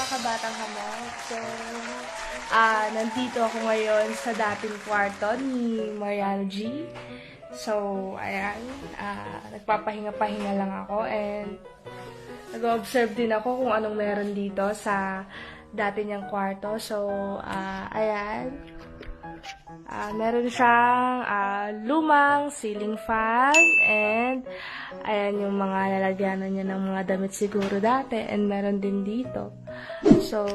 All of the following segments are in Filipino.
kabatang hamog. So, nandito ako ngayon sa dating kwarto ni Mariano G. So, ayan, nagpapahinga-pahinga lang ako and nag-observe din ako kung anong meron dito sa dati niyang kwarto. So, ayan, meron siyang lumang ceiling fan and ayan yung mga lalagyanan niya ng mga damit siguro dati and meron din dito. So,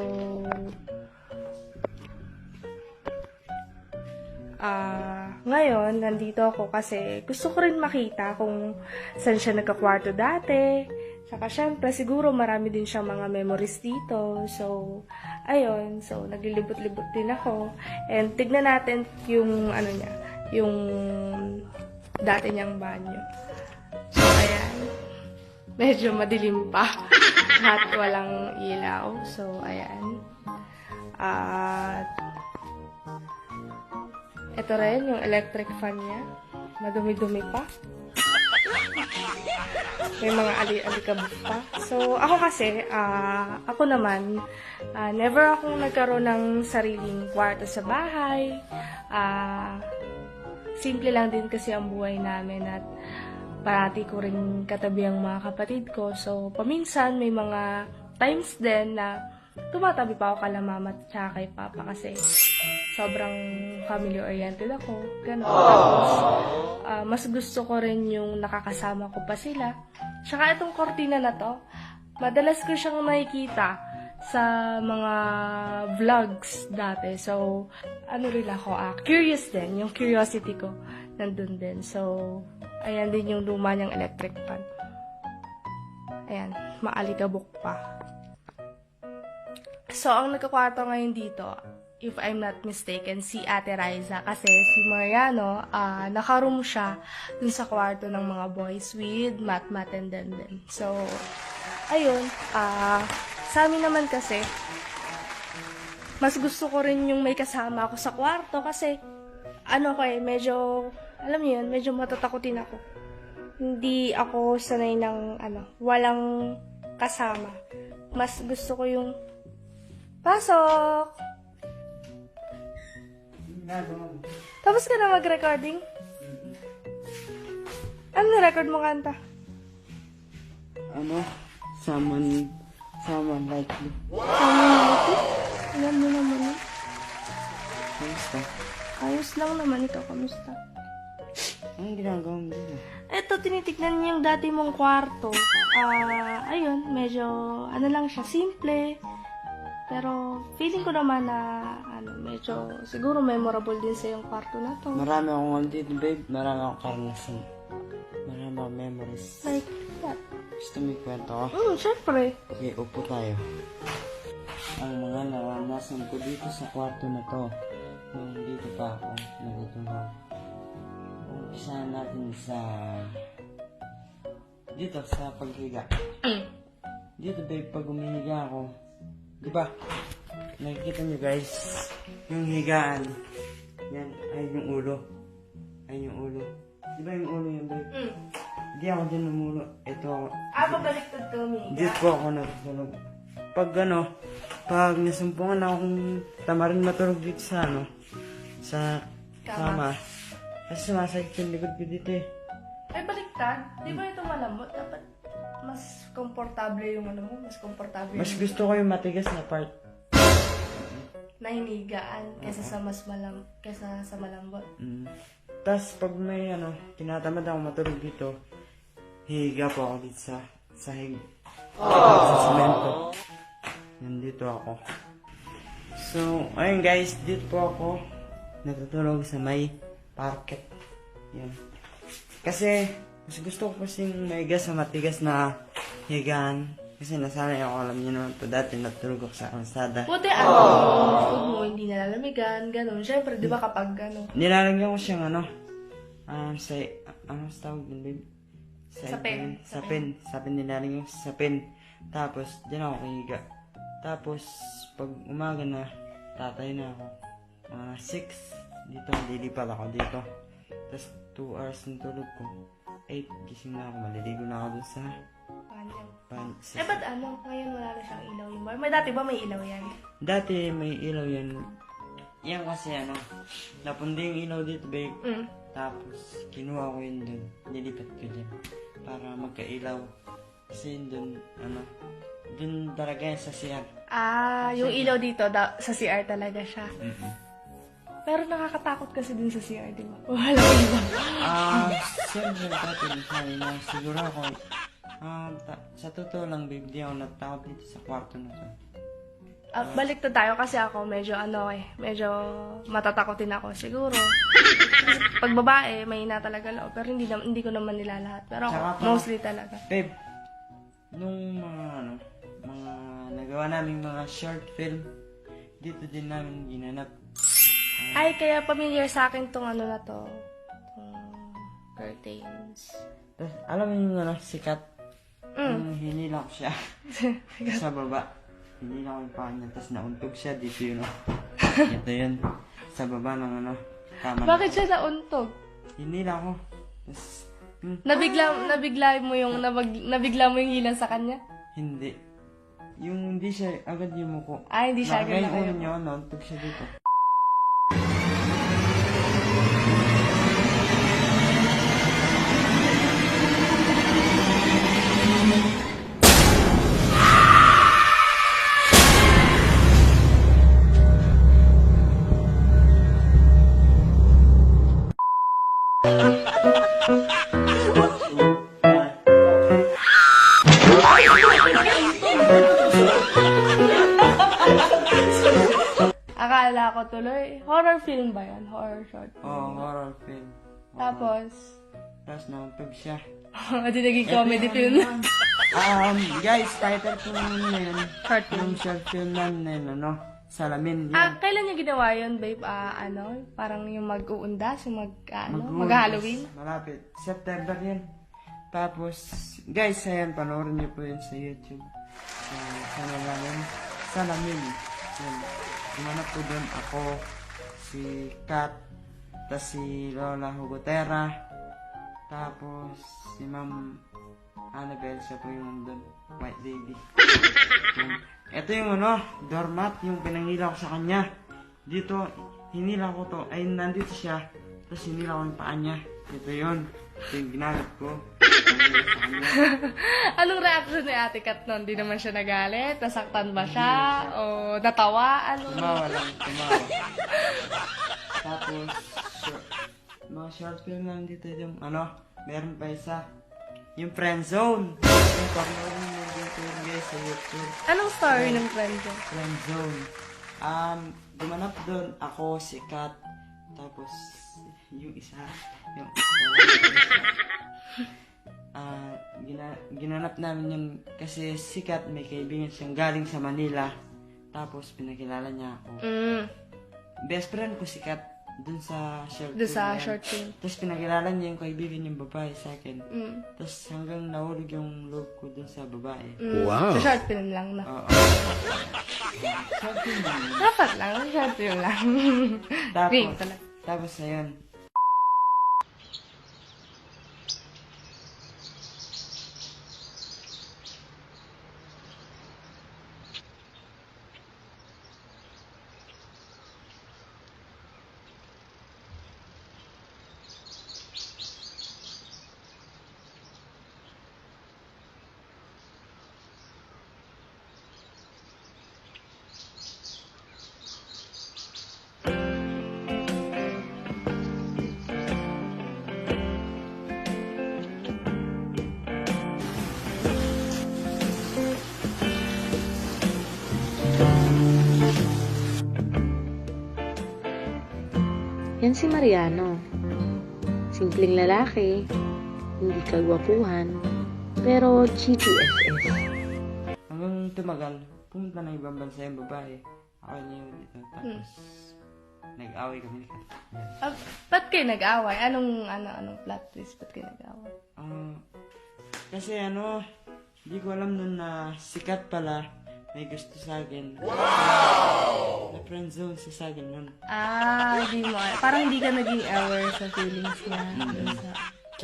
ngayon, nandito ako kasi gusto ko rin makita kung saan siya nagkakwarto dati. Saka syempre, siguro marami din siyang mga memories dito. So, ayun. So, naglilibot-libot din ako. And tignan natin yung, ano niya, yung dati niyang banyo. So, ayan. Medyo madilim pa. At walang ilaw. So, ayan. At ito rin, yung electric fan niya. Madumi-dumi pa. May mga alikabok pa. So, ako kasi, ako naman, never akong nagkaroon ng sariling kwarto sa bahay. Simple lang din kasi ang buhay namin at parati ko rin katabi ang mga kapatid ko. So, paminsan may mga times din na tumatabi pa ako kala mama at tsaka kay papa kasi sobrang family-oriented ako. Ganun. Tapos, mas gusto ko rin yung nakakasama ko pa sila. Tsaka itong kortina na to, madalas ko siyang nakikita sa mga vlogs dati. So, ano rin ako, curious din. Yung curiosity ko, nandun din. So, ayan din yung luma niyang electric fan. Ayan, maalikabok pa. So, ang nagkakwarto ngayon dito, if I'm not mistaken, si Ate Riza. Kasi si Mariano, nakaroom siya dun sa kwarto ng mga boys with Mat and Denden. So, ayun, sa amin naman kasi, mas gusto ko rin yung may kasama ako sa kwarto kasi, medyo, alam niyo yun, medyo matatakutin ako. Hindi ako sanay ng, walang kasama. Mas gusto ko yung, pasok! Tapos ka na mag-recording? Ano na-record mo kanta? Someone like you. Someone like you? Alam mo naman eh. Kamusta? Ayos lang naman ikaw. Kamusta? Anong ginagawa mo dito? Eto, tinitignan niyo yung dati mong kwarto. Ayun, medyo, lang siya, simple. Pero, feeling ko naman na, medyo, siguro memorable din sa yung kwarto na to. Marami akong dito, babe. Marami akong karanasan. Marami akong memories. Like, what? Gusto mo ikwento ko? Syempre. Okay, upo tayo. Ang mga naranasan ko dito sa kwarto na to, nung dito pa ako natutulog. Umpisahan natin sa dito sa paghiga. Dito, babe, pag umihiga ako, di ba? Nakikita nyo guys, yung higaan. Yan, ay yung ulo. Ay yung ulo. Di ba yung ulo yun, babe? Hindi ako dyan numulo. Ito ako. Pabaliktad ka umihiga. Dito po ako natutulog. Pag nasumpungan akong tamarin matulog dito sa sa kama. Kasi sumasakit yung likod ko dito eh. Ay, baliktad? Di ba ito malambot? Dapat mas komportable yung mas komportable Mas gusto ko yung matigas na part. na hinigaan kaysa sa kaysa sa malambot. Tapos pag may tinatamad ako matulog dito, hihiga po ako dito sa sahig. Sa semento. Nandito ako. So, ayun guys, dito po ako natutulog sa may parket. Yan. Kasi, mas gusto ko kasing maigas sa matigas na higaan. Kasi nasanay ako, alam niyo naman po dati natulog ako sa kalsada. Buti food mo hindi nalalamigan, ganun. Siyempre, di ba kapag Nilalagyan ko siyang sa tawag din, babe? Sapin. Sapin nilalagyan ko sa sapin. Tapos, dyan ako kahiga. Tapos, pag umaga na, tatay na ako. 6, dito, lilipad ako dito. Tapos, 2 hours ng tulog ko. 8, gising na ako, maliligo na ako dun sa panyo. pan. Eh, ba't ngayon wala na siyang ilaw yung bar? Okay. May dati ba may ilaw yan? Dati may ilaw yan. Yan kasi napundi yung ilaw dito, babe. Mm. Tapos, kinuha ko yun dun. Nilipat ko dyan. Para magkailaw. Kasi yun dun, dun talaga yan sa CR. Yung ilaw dito, sa CR talaga siya. Pero nakakatakot kasi din sa CR, di ba? Wala ilaw. Siyempre, dati na siguro ako, sa totoo lang, babe, di ako natakot dito sa kwarto na to. Balik na tayo kasi ako medyo medyo matatakotin ako siguro. Pag babae, may talaga loob. Pero hindi ko naman nila lahat. Pero ako, Tsaka pa- mostly talaga. Babe, nung mga nagawa namin mga short film, dito din namin ginanap. Ay, kaya familiar sa akin tong na to. Tong curtains. Tapos, alam mo yung sikat? Yung hinila ko siya sa baba. Hinila ko yung paa niya, tapos nauntog siya dito yun. Ito yun. Sa baba ng kama. Bakit siya nauntog? Hinila ko. Tapos, Nabigla mo yung hilang sa kanya? hindi. Yung hindi siya agad yumuko. Hindi siya agad Nakagay na ulo niya, nauntog siya dito. Akala ko tuloy, horror film ba yan? Horror short film. Horror film. Tapos, Tapos nauntog siya. di naging comedy film na. Guys, title po namin na yun. Short film. Yung short film namin na yun, Salamin. Yan. Kailan niya ginawa yun, babe? Parang yung mag-uundas, yung Mag-uundas. mag-Halloween? Malapit. September yan. Tapos, guys, ayan, panoorin niyo po yun sa YouTube. Sana lang yun. Salamin. Yan. Gumanap po doon ako, si Kat, tapos si Lola Hugotera, tapos si Ma'am Annabelle, siya po yung doon, White Lady. Ito yung doormat, yung pinangila ko sa kanya. Dito, hinila ko to, ay nandito siya, tapos hinila ko yung paa niya. Ito yun, ito yung ginamit ko. Sa kanya. Anong reaction ni Ate Kat nun? Di naman siya nagalit? Nasaktan ba siya? O natawa? Tumawa lang, tumawa. Tapos, mga short film lang dito yung meron pa isa. Yung friend zone. Yung panoorin mo dito yun guys sa YouTube. Anong story ng friend ko? Friend zone. Gumanap doon ako, si Kat, tapos yung isa, yung ginanap namin yun kasi si Kat may kaibigan siyang galing sa Manila, tapos pinakilala niya ako. Best friend ko si Kat dun sa short Doon film sa na yan. short film. Tapos pinakilala niya yung kaibigan yung babae sa akin. Tapos hanggang nahulog yung loob ko dun sa babae. Wow! Sa short film lang na. Oo. Short film lang yun. Dapat lang, short film lang. Ring talaga. Tapos ayun. Yan si Mariano. Simpleng lalaki, hindi kagwapuhan, pero GTSS. Hanggang tumagal, pumunta na ibang bansa yung babae. Ako niya yun dito. Tapos, nag-away kami ni Kat. Yan. Ba't kayo nag-away? Anong plot twist? Ba't kayo nag-away? Kasi hindi ko alam nun na sikat pala may gusto sa akin. Na friend zone siya sa akin nun. Hindi mo. Parang hindi ka naging aware sa feelings niya.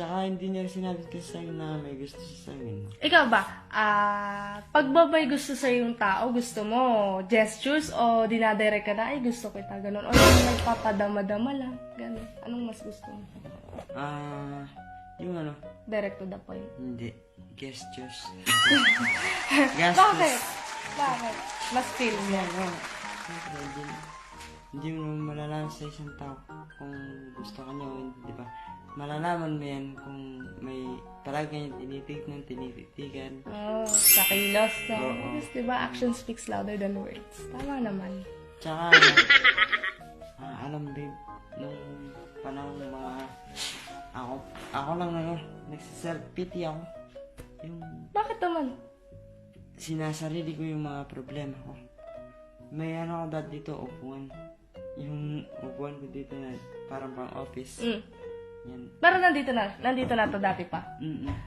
Tsaka hindi niya sinabi kasi sa akin na may gusto siya sa akin. Ikaw ba, pag ba may gusto sa yung tao, gusto mo gestures o dinadirect ka na, ay gusto kita, ganun. O yung nagpapadama-dama lang, ganun. Anong mas gusto mo? Yung ano, Direct to the point. hindi, gestures. Bakit? Bakit? Mas feel mo. Siyempre, hindi mo malalaman sa isang tao kung gusto ka niya o hindi, di ba? Malalaman mo yan kung may palagi kanyang tinititigan. Oh, sa kilos. No? Oo. Kasi diba, action speaks louder than words. Tama naman. Tsaka, alam babe, nung panahon mga, ako lang nagsiself-pity ako. Yung Bakit naman? sinasarili ko yung mga problema ko. May ano ako dati dito, upuan. Yung upuan ko dito na parang pang office. Yan. Pero nandito na to dati pa.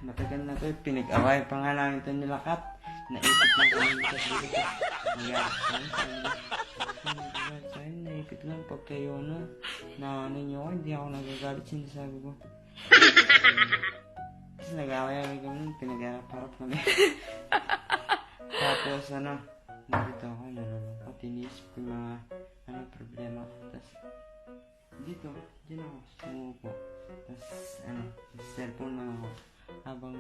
Matagal na to. Pinag-away pa nga namin ito nilakat. Naipit lang kami dito. Nagalit sa akin. Naipit lang pag kayo na ano nyo ako. Hindi ako nagagalit. Sinasabi ko. Kasi nag-away kami. Pinag-harap kami. Tapos nandito ako. Nalulungkot. Iniisip ko yung mga problema ko. Tapos dito. Diyan ako. Sumuko. Tapos, cellphone lang ako. Habang,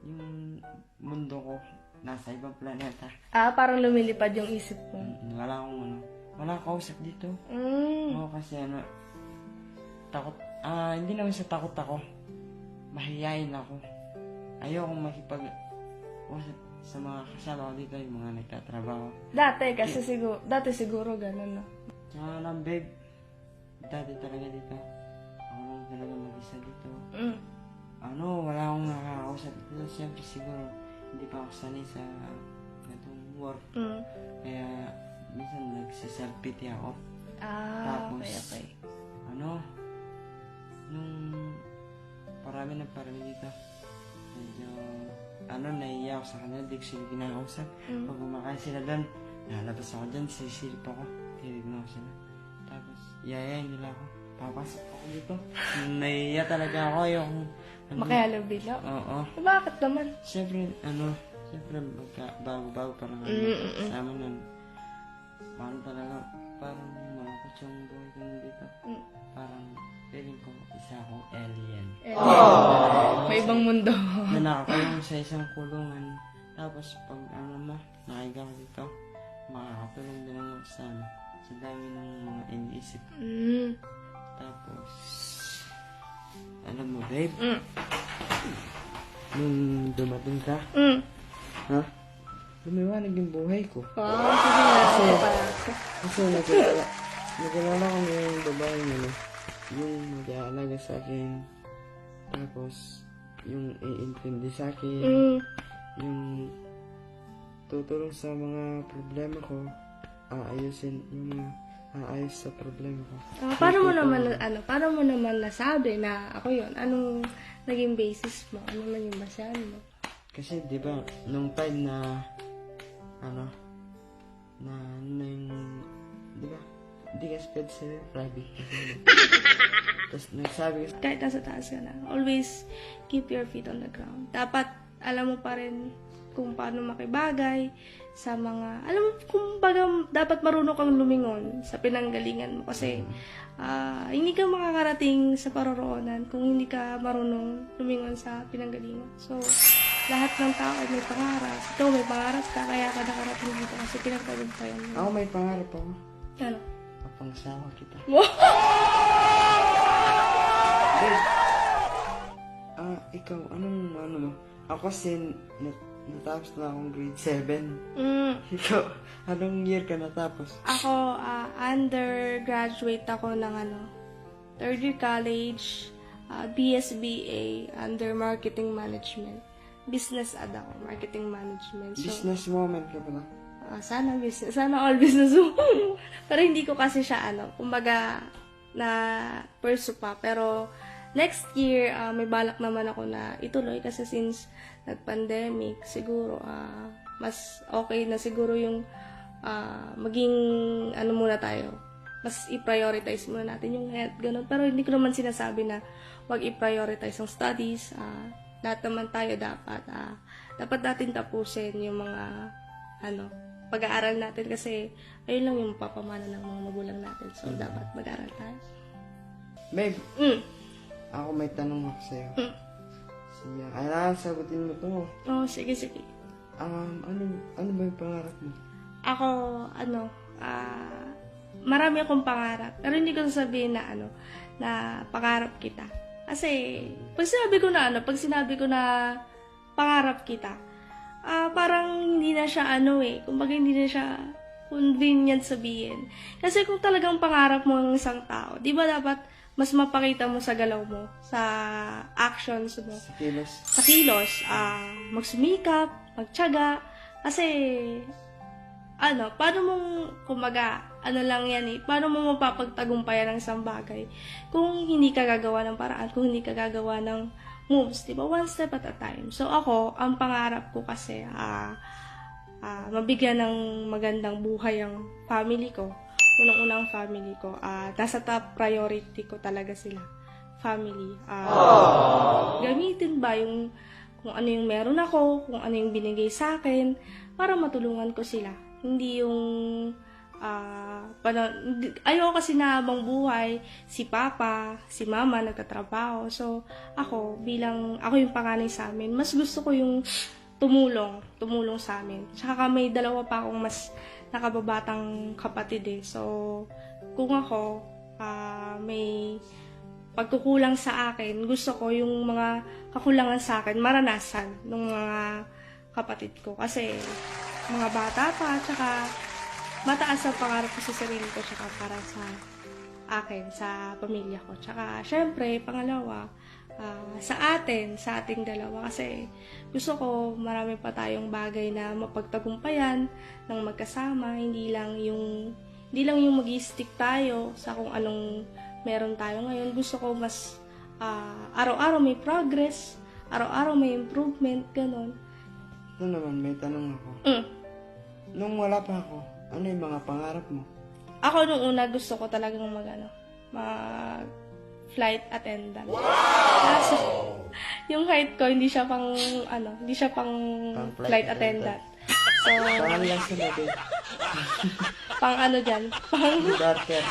yung mundo ko, nasa ibang planeta. Parang lumilipad yung isip mo. Wala akong kausap dito. Oo, kasi takot, hindi naman sa takot ako. Mahihayin ako. Ayokong makipag-usap sa mga kasama ko dito, yung mga nagtatrabaho. Dati siguro ganun, no? Tsaka lang, babe. Dati talaga dito. Ako lang talaga mag-isa dito. Wala akong nakakausap dito. Siyempre siguro, hindi pa ako sanay sa ganitong work. Kaya, minsan nagsiself-pity ako. Tapos, okay. Nung parami dito, medyo, naiiyak ako sa kanila, di ko sila kinakausap. Pag kumakain sila doon, lalabas ako dyan, sisilip ako, titignan ko sila. Tapos, yayayin nila ako. Papasok ako dito. Naiiyak talaga ako, yung Makihalubilo? Oo. Bakit naman? Siyempre, bago-bago parang kasama nun. Parang malungkot yung buhay ko dito. Parang, feeling ko, isa akong alien. May ibang mundo. Na nakakulong sa isang kulungan. Tapos, pag nakahiga ko dito, makakatulong din ako sa dami ng mga iniisip. Tapos, alam mo, babe, nung dumating ka, lumiwanag yung buhay ko. Kasi nagkilala ko yung babae yung mag-aalaga sa akin. Tapos, yung i-intindi sa akin. Yung tutulong sa mga problema ko. Aayos sa problema ko. Paano mo naman nasabi na ako yun? Anong naging basis mo? Anong naging basehan mo? Kasi, di ba, nung time na, di ba, hindi ka sped sa private. Tapos, nagsabi ko, Kahit nasa taas ka na, always keep your feet on the ground. Dapat, alam mo pa rin kung paano makibagay sa mga, alam mo, kumbaga, dapat marunong kang lumingon sa pinanggalingan mo. Kasi, hindi ka makakarating sa paroroonan kung hindi ka marunong lumingon sa pinanggalingan. So, lahat ng tao ay may pangarap. Ikaw may pangarap ka, kaya ka nakarating dito kasi pinagtagumpayan mo. ako may pangarap ako. Ano? Mapangsawa kita. Ikaw, anong mo? Ako kasi, natapos na akong grade 7. Ikaw, anong year ka natapos? Ako, undergraduate ako ng third year college, BSBA, under marketing management. Business ad ako, marketing management. So, Business woman ka pala. sana business, sana all business. Pero hindi ko kasi siya, kumbaga, na pursue pa. Pero, next year, may balak naman ako na ituloy kasi since nag-pandemic, siguro, mas okay na siguro yung maging, muna tayo, mas i-prioritize muna natin yung health, ganun. Pero hindi ko naman sinasabi na wag i-prioritize yung studies. Lahat naman tayo dapat natin tapusin yung mga, pag-aaral natin kasi ayun lang yung mapapamana ng mga magulang natin. So, dapat mag-aaral tayo. Babe, ako may tanong ako sa'yo. Siya, kailangan sagutin mo to. Oh, sige. Ano ba yung pangarap mo? Ako, marami akong pangarap. Pero hindi ko sasabihin na pangarap kita. Kasi, pag sinabi ko na pangarap kita, parang hindi na siya kumbaga hindi na siya convenient sabihin. Kasi kung talagang pangarap mo ng isang tao, di ba dapat mas mapakita mo sa galaw mo, sa actions mo, Sa kilos. sa kilos, magsumikap, magtiyaga, kasi, paano mong, lang yan paano mo mapapagtagumpayan ng isang bagay kung hindi ka gagawa ng paraan, kung hindi ka gagawa ng moves, diba? One step at a time. So, ako, ang pangarap ko kasi, mabigyan ng magandang buhay ang family ko. Unang-unang family ko. Nasa top priority ko talaga sila. Family. Gamitin ba kung ano yung meron ako, kung ano yung binigay sa akin, para matulungan ko sila. Hindi yung, ayoko kasi na habang buhay, si papa, si mama, nagtatrabaho. So, ako yung panganay sa amin, mas gusto ko yung tumulong sa amin. Tsaka may dalawa pa akong mas nakababatang kapatid So, kung ako, may pagkukulang sa akin, gusto ko yung mga kakulangan sa akin, maranasan ng mga kapatid ko. Kasi, mga bata pa, tsaka mataas ang pangarap ko sa sarili ko, tsaka para sa akin, sa pamilya ko. Tsaka, syempre, pangalawa, sa ating dalawa. Kasi, gusto ko marami pa tayong bagay na mapagtagumpayan ng magkasama. Hindi lang yung mag-stick tayo sa kung anong meron tayo ngayon. Gusto ko mas araw-araw may progress, araw-araw may improvement, ganon. Ito naman, may tanong ako. Nung wala pa ako, ano yung mga pangarap mo? Ako nung una gusto ko talagang flight attendant. Kaso, yung height ko hindi siya pang flight attendant. So, Pangalan lang sa natin. Darker.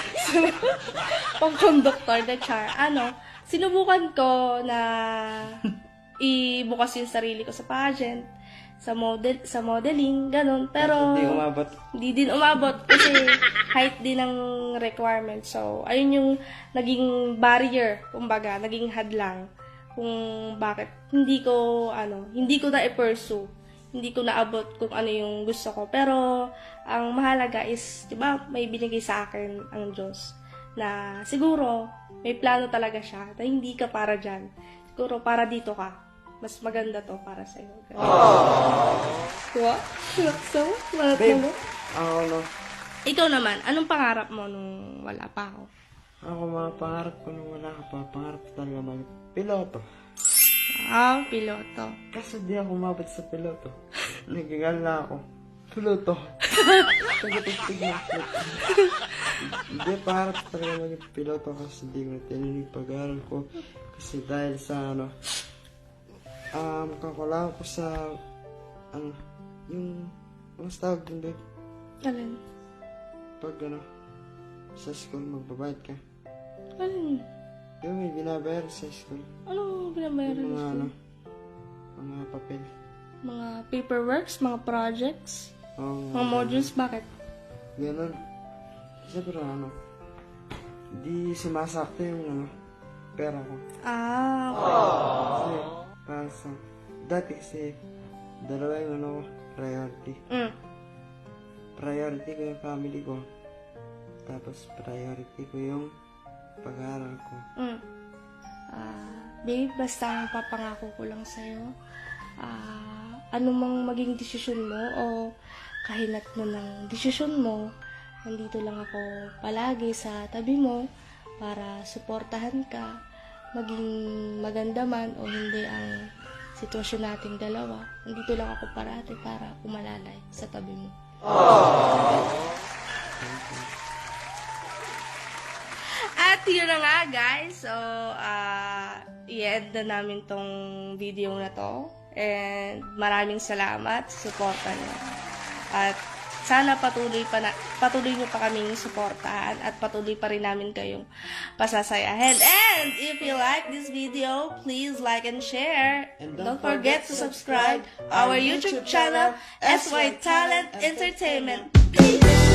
pang conductor na char. Sinubukan ko na ibukas yung sarili ko sa pageant, sa modeling, ganun. Pero, hindi din umabot kasi height din ang requirement. So, ayun yung naging barrier, kumbaga, naging hadlang kung bakit hindi ko na-pursue. Hindi ko naabot kung ano yung gusto ko. Pero, ang mahalaga is, di ba, may binigay sa akin ang Diyos na siguro, may plano talaga siya na hindi ka para dyan. Siguro, para dito ka. Mas maganda to para sa'yo. Diba? So, Babe, ako Ikaw naman, anong pangarap mo nung wala pa ako? Ako mga pangarap ko nung wala ka pa, pangarap ko talaga piloto. Piloto. Kaso di ako umabot sa piloto. Nagigal na ako. Piloto. Tagatigtig na piloto. Hindi, pangarap ko talaga maging piloto kasi di ko na tininig pag-aaral ko. Kasi dahil sa kakulangan ko sa, yung, mas tawag din, babe. Alin? Pag, sa school, magbabayad ka. Alin? Yung may binabayar sa school. Ano binabayaran Yung mo? mga papel. Mga paperworks, mga projects, mga modules, bakit? Ganun. Siyempre, di sumasakto yung, pera ko. Okay. Kasi, dati kasi, dalawa yung priority. Priority ko yung family ko. Tapos, priority ko yung pag-aaral ko. Babe, basta ang papangako ko lang sa'yo, anumang maging desisyon mo o kahinat mo ng desisyon mo, nandito lang ako palagi sa tabi mo para suportahan ka, maging maganda man o hindi ang sitwasyon nating dalawa. Nandito lang ako parati para umalalay sa tabi mo. At yun na nga guys. So, i-end na namin tong video na to. And maraming salamat sa suporta niyo. At sana patuloy nyo pa kaming suportahan at patuloy pa rin namin kayong pasasayahin. And if you like this video, please like and share. And Don't forget to subscribe our YouTube channel, SY Talent Entertainment. Peace!